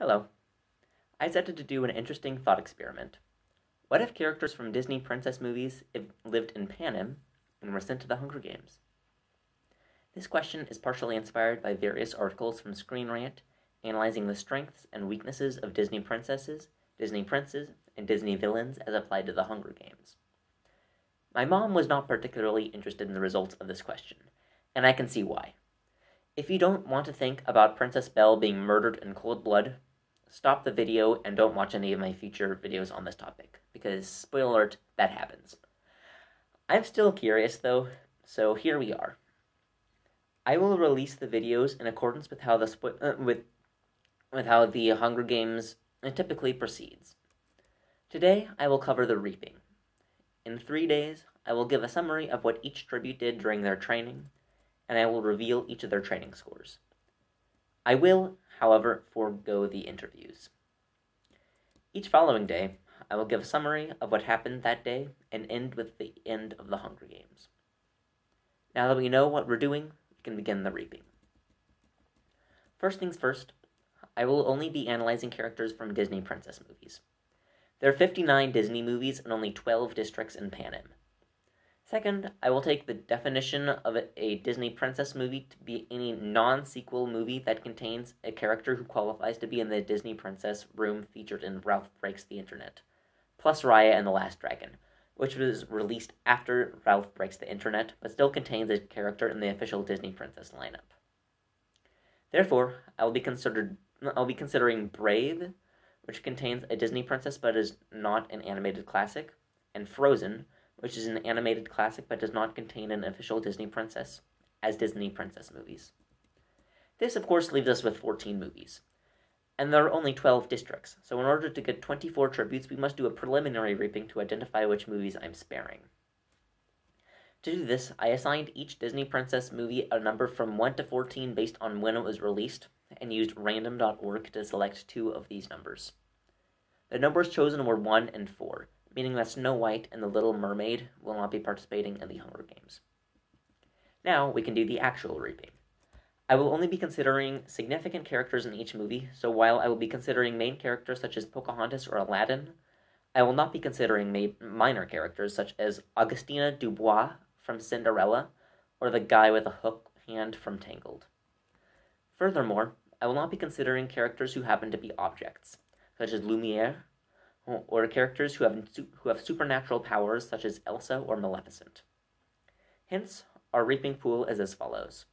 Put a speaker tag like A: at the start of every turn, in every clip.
A: Hello. I decided to do an interesting thought experiment. What if characters from Disney princess movies lived in Panem and were sent to the Hunger Games? This question is partially inspired by various articles from Screen Rant analyzing the strengths and weaknesses of Disney princesses, Disney princes, and Disney villains as applied to the Hunger Games. My mom was not particularly interested in the results of this question, and I can see why. If you don't want to think about Princess Belle being murdered in cold blood, stop the video and don't watch any of my future videos on this topic, because, spoiler alert, that happens. I'm still curious though, so here we are. I will release the videos in accordance with how the Hunger Games typically proceeds. Today, I will cover the Reaping. In 3 days, I will give a summary of what each tribute did during their training, and I will reveal each of their training scores. I will, however, forego the interviews. Each following day, I will give a summary of what happened that day and end with the end of the Hunger Games. Now that we know what we're doing, we can begin the Reaping. First things first, I will only be analyzing characters from Disney princess movies. There are 59 Disney movies and only 12 districts in Panem. Second, I will take the definition of a Disney princess movie to be any non-sequel movie that contains a character who qualifies to be in the Disney princess room featured in Ralph Breaks the Internet, plus Raya and the Last Dragon, which was released after Ralph Breaks the Internet, but still contains a character in the official Disney princess lineup. Therefore, I will be considering Brave, which contains a Disney princess but is not an animated classic, and Frozen, which is an animated classic but does not contain an official Disney princess, as Disney princess movies. This, of course, leaves us with 14 movies. And there are only 12 districts, so in order to get 24 tributes, we must do a preliminary reaping to identify which movies I'm sparing. To do this, I assigned each Disney princess movie a number from 1 to 14 based on when it was released, and used random.org to select 2 of these numbers. The numbers chosen were 1 and 4, meaning that Snow White and the Little Mermaid will not be participating in the Hunger Games. Now we can do the actual reaping. I will only be considering significant characters in each movie, so while I will be considering main characters such as Pocahontas or Aladdin, I will not be considering minor characters such as Augustina Dubois from Cinderella or the guy with a hook hand from Tangled. Furthermore, I will not be considering characters who happen to be objects, such as Lumiere, or characters who have supernatural powers such as Elsa or Maleficent. Hence, our reaping pool is as follows.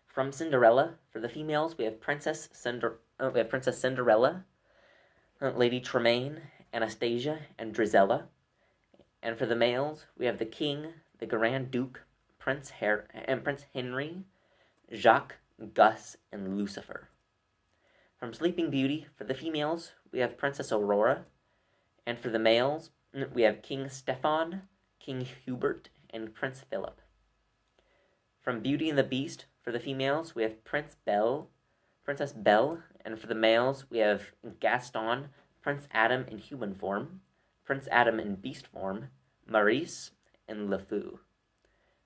A: From Cinderella, for the females, we have Princess Cinderella, Lady Tremaine, Anastasia, and Drizella. And for the males, we have the King, the Grand Duke, Prince Henry, Jacques, Gus, and Lucifer. From Sleeping Beauty, for the females, we have Princess Aurora, and for the males, we have King Stefan, King Hubert, and Prince Philip. From Beauty and the Beast, for the females, we have Princess Belle, and for the males, we have Gaston, Prince Adam in human form, Prince Adam in beast form, Maurice, and LeFou.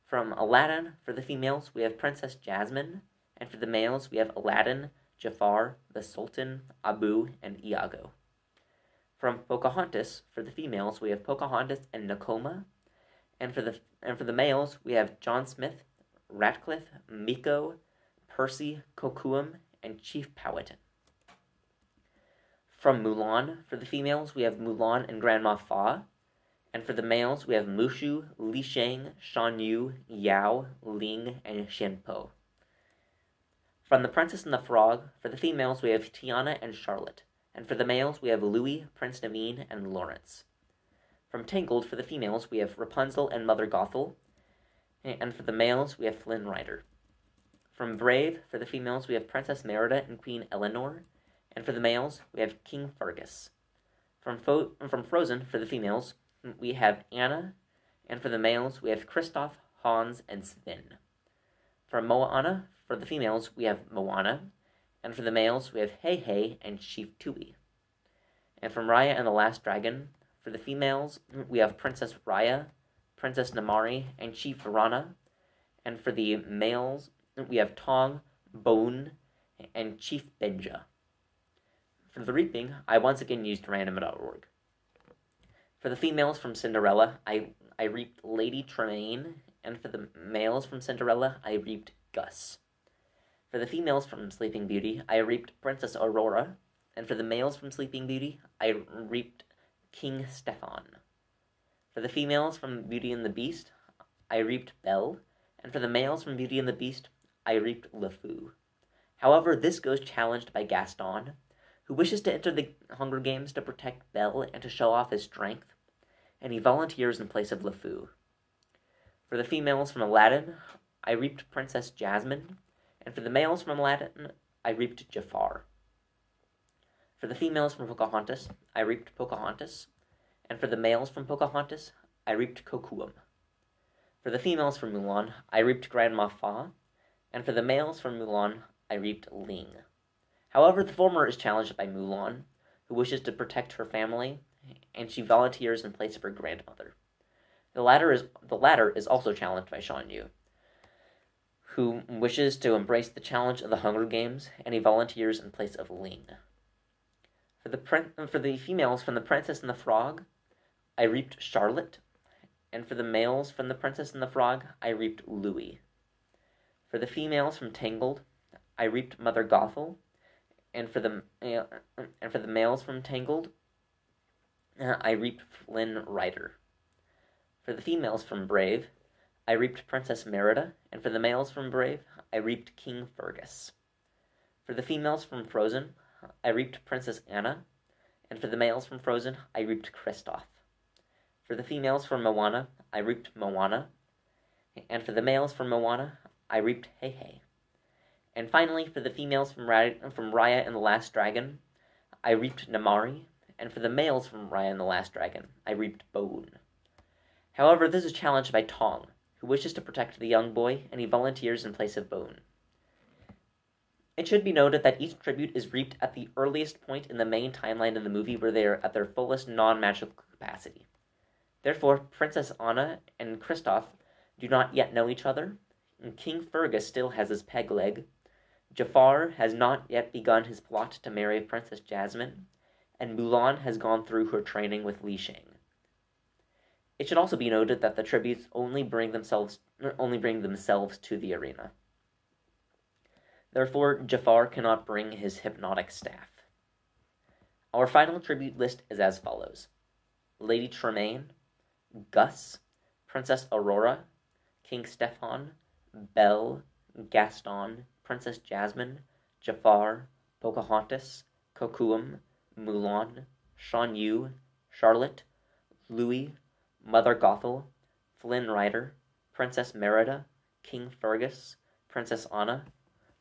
A: From Aladdin, for the females, we have Princess Jasmine, and for the males, we have Aladdin, Jafar, the Sultan, Abu, and Iago. From Pocahontas, for the females, we have Pocahontas and Nakoma, and for the males, we have John Smith, Ratcliffe, Miko, Percy, Kocoum, and Chief Powhatan. From Mulan, for the females, we have Mulan and Grandma Fa, and for the males, we have Mushu, Li Shang, Shan Yu, Yao, Ling, and Xianpo. From The Princess and the Frog, for the females, we have Tiana and Charlotte, and for the males, we have Louis, Prince Naveen, and Lawrence. From Tangled, for the females, we have Rapunzel and Mother Gothel, and for the males, we have Flynn Rider. From Brave, for the females, we have Princess Merida and Queen Eleanor, and for the males, we have King Fergus. From Frozen, for the females, we have Anna, and for the males, we have Kristoff, Hans, and Sven. From Moana, for the females, we have Moana, and for the males, we have Hey Hey and Chief Tui. And from Raya and the Last Dragon, for the females, we have Princess Raya, Princess Namari, and Chief Rana, and for the males, we have Tong, Bone, and Chief Benja. For the reaping, I once again used random.org. For the females from Cinderella, I reaped Lady Tremaine, and for the males from Cinderella, I reaped Gus. For the females from Sleeping Beauty, I reaped Princess Aurora, and for the males from Sleeping Beauty, I reaped King Stefan. For the females from Beauty and the Beast, I reaped Belle, and for the males from Beauty and the Beast, I reaped LeFou. However, this goes challenged by Gaston, who wishes to enter the Hunger Games to protect Belle and to show off his strength, and he volunteers in place of LeFou. For the females from Aladdin, I reaped Princess Jasmine, and for the males from Aladdin, I reaped Jafar. For the females from Pocahontas, I reaped Pocahontas, and for the males from Pocahontas, I reaped Kocoum. For the females from Mulan, I reaped Grandma Fa, and for the males from Mulan, I reaped Ling. However, the former is challenged by Mulan, who wishes to protect her family, and she volunteers in place of her grandmother. The latter is also challenged by Shan Yu, who wishes to embrace the challenge of the Hunger Games, and he volunteers in place of Ling. For the females from The Princess and the Frog, I reaped Charlotte, and for the males from The Princess and the Frog, I reaped Louis. For the females from Tangled, I reaped Mother Gothel, and for the males from Tangled, I reaped Flynn Rider. For the females from Brave, I reaped Princess Merida, and for the males from Brave, I reaped King Fergus. For the females from Frozen, I reaped Princess Anna, and for the males from Frozen, I reaped Kristoff. For the females from Moana, I reaped Moana, and for the males from Moana, I reaped Heihei. And finally, for the females from Raya and the Last Dragon, I reaped Namari, and for the males from Raya and the Last Dragon, I reaped Bone. However, this is challenged by Tong, who wishes to protect the young boy, and he volunteers in place of Bone. It should be noted that each tribute is reaped at the earliest point in the main timeline of the movie where they are at their fullest non-magical capacity. Therefore, Princess Anna and Kristoff do not yet know each other, and King Fergus still has his peg leg, Jafar has not yet begun his plot to marry Princess Jasmine, and Mulan has gone through her training with Li Shang. It should also be noted that the tributes only bring themselves to the arena. Therefore, Jafar cannot bring his hypnotic staff. Our final tribute list is as follows: Lady Tremaine, Gus, Princess Aurora, King Stefan, Belle, Gaston, Princess Jasmine, Jafar, Pocahontas, Kocoum, Mulan, Shan Yu, Charlotte, Louis, Mother Gothel, Flynn Rider, Princess Merida, King Fergus, Princess Anna,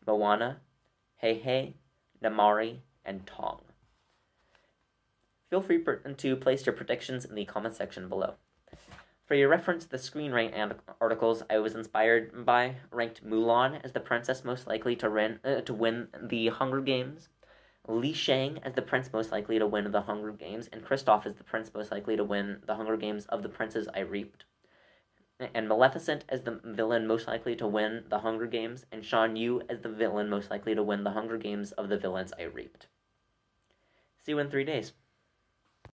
A: Moana, Heihei, Namari, and Tong. Feel free to place your predictions in the comment section below. For your reference, the Screen Rant articles I was inspired by ranked Mulan as the princess most likely to win the Hunger Games, Li Shang as the prince most likely to win the Hunger Games, and Kristoff as the prince most likely to win the Hunger Games of the princes I reaped, and Maleficent as the villain most likely to win the Hunger Games, and Shan Yu as the villain most likely to win the Hunger Games of the villains I reaped. See you in 3 days.